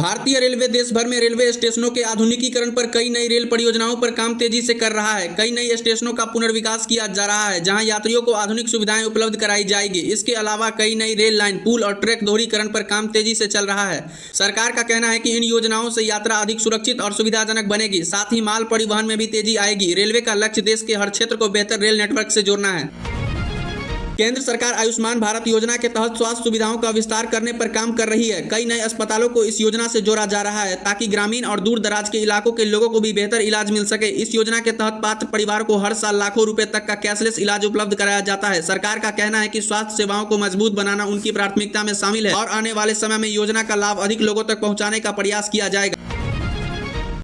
भारतीय रेलवे देश भर में रेलवे स्टेशनों के आधुनिकीकरण पर कई नई रेल परियोजनाओं पर काम तेजी से कर रहा है। कई नई स्टेशनों का पुनर्विकास किया जा रहा है, जहां यात्रियों को आधुनिक सुविधाएं उपलब्ध कराई जाएगी। इसके अलावा कई नई रेल लाइन, पुल और ट्रैक दोहरीकरण पर काम तेजी से चल रहा है। सरकार का कहना है कि इन योजनाओं से यात्रा अधिक सुरक्षित और सुविधाजनक बनेगी, साथ ही माल परिवहन में भी तेजी आएगी। रेलवे का लक्ष्य देश के हर क्षेत्र को बेहतर रेल नेटवर्क से जोड़ना है। केंद्र सरकार आयुष्मान भारत योजना के तहत स्वास्थ्य सुविधाओं का विस्तार करने पर काम कर रही है। कई नए अस्पतालों को इस योजना से जोड़ा जा रहा है, ताकि ग्रामीण और दूर दराज के इलाकों के लोगों को भी बेहतर इलाज मिल सके। इस योजना के तहत पात्र परिवार को हर साल लाखों रुपए तक का कैशलेस इलाज उपलब्ध कराया जाता है। सरकार का कहना है कि स्वास्थ्य सेवाओं को मजबूत बनाना उनकी प्राथमिकता में शामिल है और आने वाले समय में योजना का लाभ अधिक लोगों तक पहुँचाने का प्रयास किया जाएगा।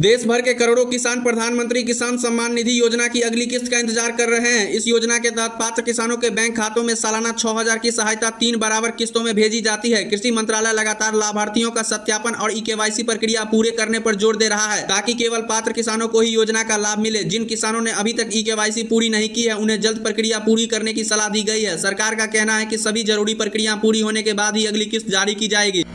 देश भर के करोड़ों किसान प्रधानमंत्री किसान सम्मान निधि योजना की अगली किस्त का इंतजार कर रहे हैं। इस योजना के तहत पात्र किसानों के बैंक खातों में सालाना 6,000 की सहायता 3 बराबर किस्तों में भेजी जाती है। कृषि मंत्रालय लगातार लाभार्थियों का सत्यापन और ई-केवाईसी प्रक्रिया पूरे करने पर जोर दे रहा है, ताकि केवल पात्र किसानों को ही योजना का लाभ मिले। जिन किसानों ने अभी तक ई-केवाईसी पूरी नहीं की है, उन्हें जल्द प्रक्रिया पूरी करने की सलाह दी गई है। सरकार का कहना है कि सभी जरूरी प्रक्रिया पूरी होने के बाद ही अगली किस्त जारी की जाएगी।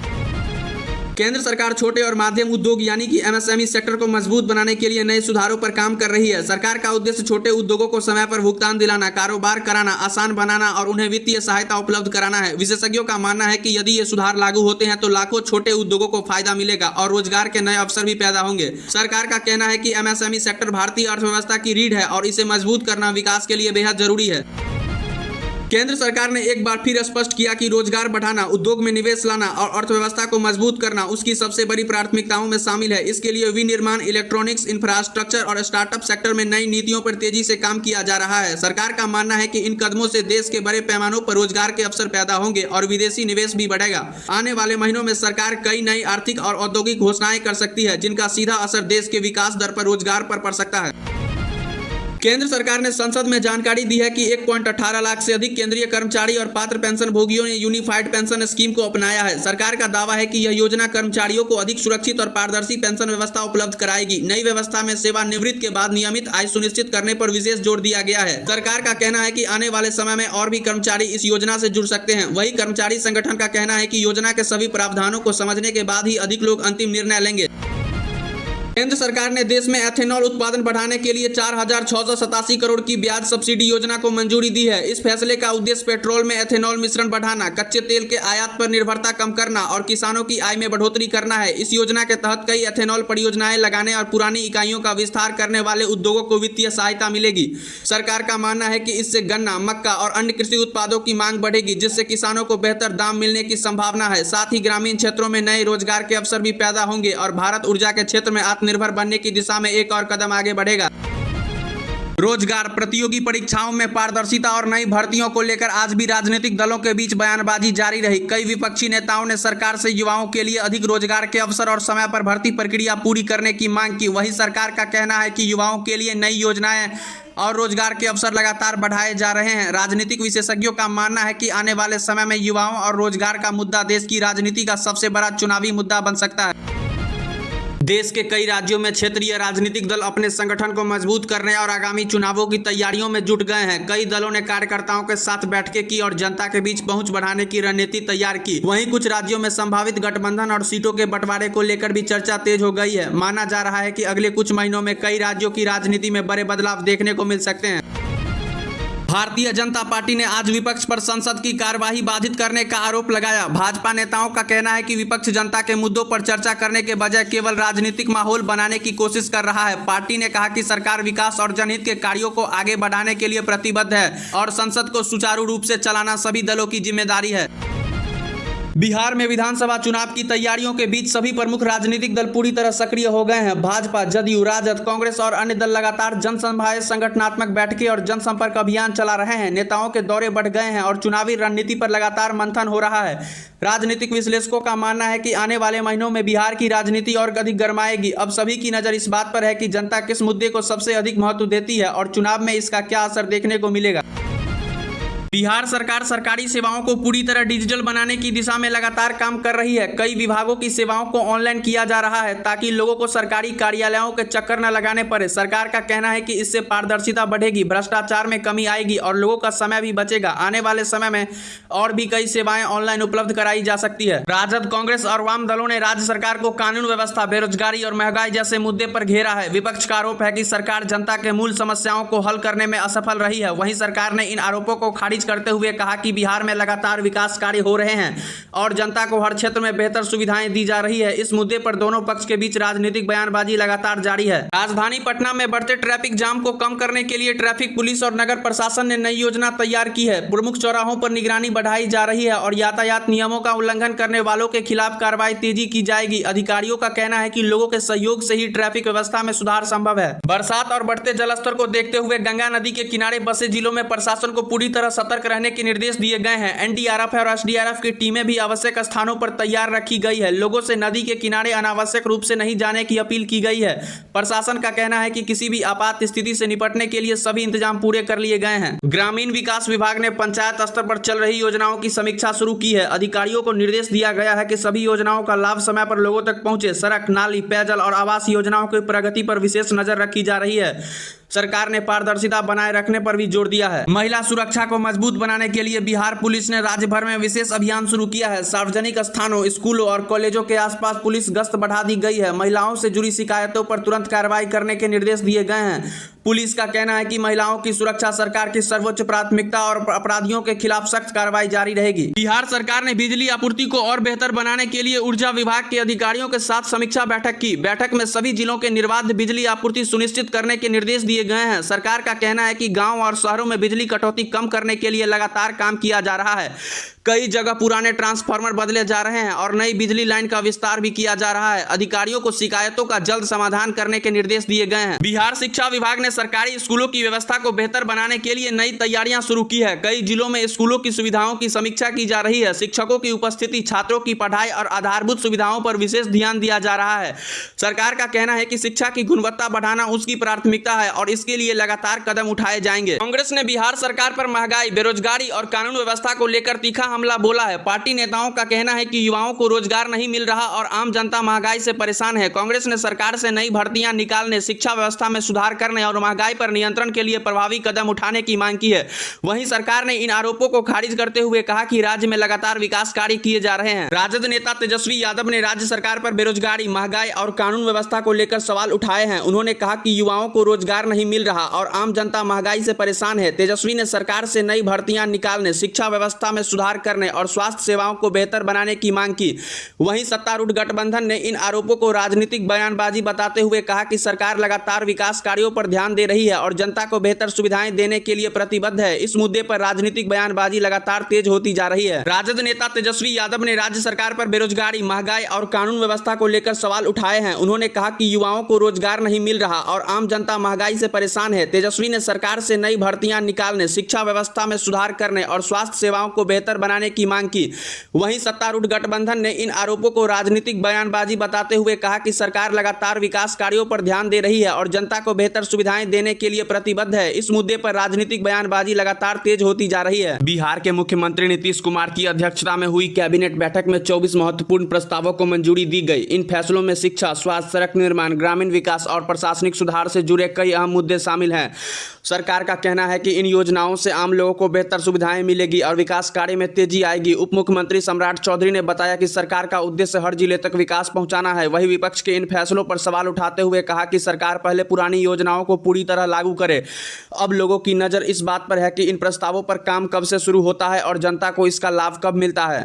केंद्र सरकार छोटे और माध्यम उद्योग यानी कि एमएसएमई सेक्टर को मजबूत बनाने के लिए नए सुधारों पर काम कर रही है। सरकार का उद्देश्य छोटे उद्योगों को समय पर भुगतान दिलाना, कारोबार कराना आसान बनाना और उन्हें वित्तीय सहायता उपलब्ध कराना है। विशेषज्ञों का मानना है कि यदि ये सुधार लागू होते हैं तो लाखों छोटे उद्योगों को फायदा मिलेगा और रोजगार के नए अवसर भी पैदा होंगे। सरकार का कहना है कि एमएसएमई सेक्टर भारतीय अर्थव्यवस्था की रीढ़ है और इसे मजबूत करना विकास के लिए बेहद जरूरी है। केंद्र सरकार ने एक बार फिर स्पष्ट किया कि रोजगार बढ़ाना, उद्योग में निवेश लाना और अर्थव्यवस्था को मजबूत करना उसकी सबसे बड़ी प्राथमिकताओं में शामिल है। इसके लिए विनिर्माण, इलेक्ट्रॉनिक्स, इंफ्रास्ट्रक्चर और स्टार्टअप सेक्टर में नई नीतियों पर तेजी से काम किया जा रहा है। सरकार का मानना है कि इन कदमों से देश के बड़े पैमानों पर रोजगार के अवसर पैदा होंगे और विदेशी निवेश भी बढ़ेगा। आने वाले महीनों में सरकार कई नई आर्थिक और औद्योगिक घोषणाएं कर सकती है, जिनका सीधा असर देश के विकास दर पर रोजगार पर पड़ सकता है। केंद्र सरकार ने संसद में जानकारी दी है कि 1.18 लाख से अधिक केंद्रीय कर्मचारी और पात्र पेंशन भोगियों ने यूनिफाइड पेंशन स्कीम को अपनाया है। सरकार का दावा है कि यह योजना कर्मचारियों को अधिक सुरक्षित और पारदर्शी पेंशन व्यवस्था उपलब्ध कराएगी। नई व्यवस्था में सेवानिवृत्ति के बाद नियमित आय सुनिश्चित करने पर विशेष जोर दिया गया है। सरकार का कहना है कि आने वाले समय में और भी कर्मचारी इस योजना से जुड़ सकते हैं। वहीं कर्मचारी संगठन का कहना है कि योजना के सभी प्रावधानों को समझने के बाद ही अधिक लोग अंतिम निर्णय लेंगे। केंद्र सरकार ने देश में एथेनॉल उत्पादन बढ़ाने के लिए 4,687 करोड़ की ब्याज सब्सिडी योजना को मंजूरी दी है। इस फैसले का उद्देश्य पेट्रोल में एथेनॉल मिश्रण बढ़ाना, कच्चे तेल के आयात पर निर्भरता कम करना और किसानों की आय में बढ़ोतरी करना है। इस योजना के तहत कई एथेनॉल परियोजनाएं लगाने और पुरानी इकाइयों का विस्तार करने वाले उद्योगों को वित्तीय सहायता मिलेगी। सरकार का मानना है कि इससे गन्ना, मक्का और अन्य कृषि उत्पादों की मांग बढ़ेगी, जिससे किसानों को बेहतर दाम मिलने की संभावना है। साथ ही ग्रामीण क्षेत्रों में नए रोजगार के अवसर भी पैदा होंगे और भारत ऊर्जा के क्षेत्र में निर्भर बनने की दिशा में एक और कदम आगे बढ़ेगा। रोजगार, प्रतियोगी परीक्षाओं में पारदर्शिता और नई भर्तियों को लेकर आज भी राजनीतिक दलों के बीच बयानबाजी जारी रही। कई विपक्षी नेताओं ने सरकार से युवाओं के लिए अधिक रोजगार के अवसर और समय पर भर्ती प्रक्रिया पूरी करने की मांग की। वहीं सरकार का कहना है कि युवाओं के लिए नई योजनाएं और रोजगार के अवसर लगातार बढ़ाए जा रहे हैं। राजनीतिक विशेषज्ञों का मानना है कि आने वाले समय में युवाओं और रोजगार का मुद्दा देश की राजनीति का सबसे बड़ा चुनावी मुद्दा बन सकता है। देश के कई राज्यों में क्षेत्रीय राजनीतिक दल अपने संगठन को मजबूत करने और आगामी चुनावों की तैयारियों में जुट गए हैं। कई दलों ने कार्यकर्ताओं के साथ बैठकें की और जनता के बीच पहुंच बढ़ाने की रणनीति तैयार की। वहीं कुछ राज्यों में संभावित गठबंधन और सीटों के बंटवारे को लेकर भी चर्चा तेज हो गई है। माना जा रहा है कि अगले कुछ महीनों में कई राज्यों की राजनीति में बड़े बदलाव देखने को मिल सकते हैं। भारतीय जनता पार्टी ने आज विपक्ष पर संसद की कार्यवाही बाधित करने का आरोप लगाया। भाजपा नेताओं का कहना है कि विपक्ष जनता के मुद्दों पर चर्चा करने के बजाय केवल राजनीतिक माहौल बनाने की कोशिश कर रहा है। पार्टी ने कहा कि सरकार विकास और जनहित के कार्यों को आगे बढ़ाने के लिए प्रतिबद्ध है और संसद को सुचारू रूप से चलाना सभी दलों की जिम्मेदारी है। बिहार में विधानसभा चुनाव की तैयारियों के बीच सभी प्रमुख राजनीतिक दल पूरी तरह सक्रिय हो गए हैं। भाजपा, जदयू, राजद, कांग्रेस और अन्य दल लगातार जनसभाएं, संगठनात्मक बैठकें और जनसंपर्क अभियान चला रहे हैं। नेताओं के दौरे बढ़ गए हैं और चुनावी रणनीति पर लगातार मंथन हो रहा है। राजनीतिक विश्लेषकों का मानना है कि आने वाले महीनों में बिहार की राजनीति और अधिक गरमाएगी। अब सभी की नजर इस बात पर है कि जनता किस मुद्दे को सबसे अधिक महत्व देती है और चुनाव में इसका क्या असर देखने को मिलेगा। बिहार सरकार सरकारी सेवाओं को पूरी तरह डिजिटल बनाने की दिशा में लगातार काम कर रही है। कई विभागों की सेवाओं को ऑनलाइन किया जा रहा है ताकि लोगों को सरकारी कार्यालयों के चक्कर न लगाने पड़े। सरकार का कहना है कि इससे पारदर्शिता बढ़ेगी, भ्रष्टाचार में कमी आएगी और लोगों का समय भी बचेगा। आने वाले समय में और भी कई सेवाएं ऑनलाइन उपलब्ध कराई जा सकती है। राजद, कांग्रेस और वाम दलों ने राज्य सरकार को कानून व्यवस्था, बेरोजगारी और महंगाई जैसे मुद्दे पर घेरा है। विपक्ष का आरोप है कि सरकार जनता के मूल समस्याओं को हल करने में असफल रही है। वहीं सरकार ने इन आरोपों को खारिज करते हुए कहा कि बिहार में लगातार विकास कार्य हो रहे हैं और जनता को हर क्षेत्र में बेहतर सुविधाएं दी जा रही है। इस मुद्दे पर दोनों पक्ष के बीच राजनीतिक बयानबाजी लगातार जारी है। राजधानी पटना में बढ़ते ट्रैफिक जाम को कम करने के लिए ट्रैफिक पुलिस और नगर प्रशासन ने नई योजना तैयार की है। प्रमुख चौराहों पर निगरानी बढ़ाई जा रही है और यातायात नियमों का उल्लंघन करने वालों के खिलाफ कार्रवाई तेजी की जाएगी। अधिकारियों का कहना है कि लोगों के सहयोग से ही ट्रैफिक व्यवस्था में सुधार संभव है। बरसात और बढ़ते जलस्तर को देखते हुए गंगा नदी के किनारे बसे जिलों में प्रशासन को पूरी तरह सतर्क रहने के निर्देश दिए गए हैं। एनडीआरएफ और एसडीआरएफ की टीमें भी आवश्यक स्थानों पर तैयार रखी गई है। लोगों से नदी के किनारे अनावश्यक रूप से नहीं जाने की अपील की गई है। प्रशासन का कहना है कि किसी भी आपात स्थिति से निपटने के लिए सभी इंतजाम पूरे कर लिए गए हैं। ग्रामीण विकास विभाग ने पंचायत स्तर पर चल रही योजनाओं की समीक्षा शुरू की है। अधिकारियों को निर्देश दिया गया है कि सभी योजनाओं का लाभ समय पर लोगों तक पहुंचे। सड़क, नाली, पेयजल और आवास योजनाओं की प्रगति पर विशेष नजर रखी जा रही है। सरकार ने पारदर्शिता बनाए रखने पर भी जोर दिया है। महिला सुरक्षा को मजबूत बनाने के लिए बिहार पुलिस ने राज्य भर में विशेष अभियान शुरू किया है। सार्वजनिक स्थानों, स्कूलों और कॉलेजों के आसपास पुलिस गश्त बढ़ा दी गई है। महिलाओं से जुड़ी शिकायतों पर तुरंत कार्रवाई करने के निर्देश दिए गए हैं। पुलिस का कहना है कि महिलाओं की सुरक्षा सरकार की सर्वोच्च प्राथमिकता और अपराधियों के खिलाफ सख्त कार्रवाई जारी रहेगी। बिहार सरकार ने बिजली आपूर्ति को और बेहतर बनाने के लिए ऊर्जा विभाग के अधिकारियों के साथ समीक्षा बैठक की। बैठक में सभी जिलों के निर्बाध बिजली आपूर्ति सुनिश्चित करने के निर्देश दिए गए हैं। सरकार का कहना है कि गांव और शहरों में बिजली कटौती कम करने के लिए लगातार काम किया जा रहा है। कई जगह पुराने ट्रांसफार्मर बदले जा रहे हैं और नई बिजली लाइन का विस्तार भी किया जा रहा है। अधिकारियों को शिकायतों का जल्द समाधान करने के निर्देश दिए गए हैं। बिहार शिक्षा विभाग ने सरकारी स्कूलों की व्यवस्था को बेहतर बनाने के लिए नई तैयारियां शुरू की है। कई जिलों में स्कूलों की सुविधाओं की समीक्षा की जा रही है। शिक्षकों की उपस्थिति, छात्रों की पढ़ाई और आधारभूत सुविधाओं पर विशेष ध्यान दिया जा रहा है। सरकार का कहना है कि शिक्षा की गुणवत्ता बढ़ाना उसकी प्राथमिकता है और इसके लिए लगातार कदम उठाए जाएंगे। कांग्रेस ने बिहार सरकार पर महंगाई, बेरोजगारी और कानून व्यवस्था को लेकर तीखा हमला बोला है। पार्टी नेताओं का कहना है कि युवाओं को रोजगार नहीं मिल रहा और आम जनता महंगाई से परेशान है। कांग्रेस ने सरकार से नई भर्तियां निकालने, शिक्षा व्यवस्था में सुधार करने और महंगाई पर नियंत्रण के लिए प्रभावी कदम उठाने की मांग की है। वहीं सरकार ने इन आरोपों को खारिज करते हुए कहा कि राज्य में लगातार विकास कार्य किए जा रहे हैं। राजद नेता तेजस्वी यादव ने राज्य सरकार पर बेरोजगारी, महंगाई और कानून व्यवस्था को लेकर सवाल उठाए हैं। उन्होंने कहा कि युवाओं को रोजगार नहीं मिल रहा और आम जनता महंगाई से परेशान है। तेजस्वी ने सरकार से नई भर्तियां निकालने, शिक्षा व्यवस्था में सुधार करने और स्वास्थ्य सेवाओं को बेहतर बनाने की मांग की। वहीं सत्तारूढ़ गठबंधन ने इन आरोपों को राजनीतिक बयानबाजी बताते हुए कहा कि सरकार लगातार विकास कार्यों पर ध्यान दे रही है और जनता को बेहतर सुविधाएं देने के लिए प्रतिबद्ध है। इस मुद्दे पर राजनीतिक बयानबाजी लगातार तेज होती जा रही है। राजद नेता तेजस्वी यादव ने राज्य सरकार पर बेरोजगारी, महंगाई और कानून व्यवस्था को लेकर सवाल उठाए हैं। उन्होंने कहा कि युवाओं को रोजगार नहीं मिल रहा और आम जनता महंगाई से परेशान है। तेजस्वी ने सरकार से नई भर्तियां निकालने, शिक्षा व्यवस्था में सुधार करने और स्वास्थ्य सेवाओं को बेहतर बनाने की मांग की। वहीं सत्तारूढ़ गठबंधन ने इन आरोपों को राजनीतिक बयानबाजी बताते हुए कहा कि सरकार लगातार विकास कार्यों पर ध्यान दे रही है और जनता को बेहतर सुविधाएं देने के लिए प्रतिबद्ध है। इस मुद्दे पर राजनीतिक बयानबाजी लगातार तेज होती जा रही है। बिहार के मुख्यमंत्री नीतीश कुमार की अध्यक्षता में हुई कैबिनेट बैठक में 24 महत्वपूर्ण प्रस्तावों को मंजूरी दी गई। इन फैसलों में शिक्षा, स्वास्थ्य, सड़क निर्माण, ग्रामीण विकास और प्रशासनिक सुधार से जुड़े कई अहम मुद्दे शामिल हैं। सरकार का कहना है कि इन योजनाओं से आम लोगों को बेहतर सुविधाएं मिलेगी और विकास कार्य में तेजी आएगी। उप मुख्यमंत्री सम्राट चौधरी ने बताया कि सरकार का उद्देश्य हर जिले तक विकास पहुंचाना है। वहीं विपक्ष के इन फैसलों पर सवाल उठाते हुए कहा कि सरकार पहले पुरानी योजनाओं को पूरी तरह लागू करे। अब लोगों की नजर इस बात पर है कि इन प्रस्तावों पर काम कब से शुरू होता है और जनता को इसका लाभ कब मिलता है।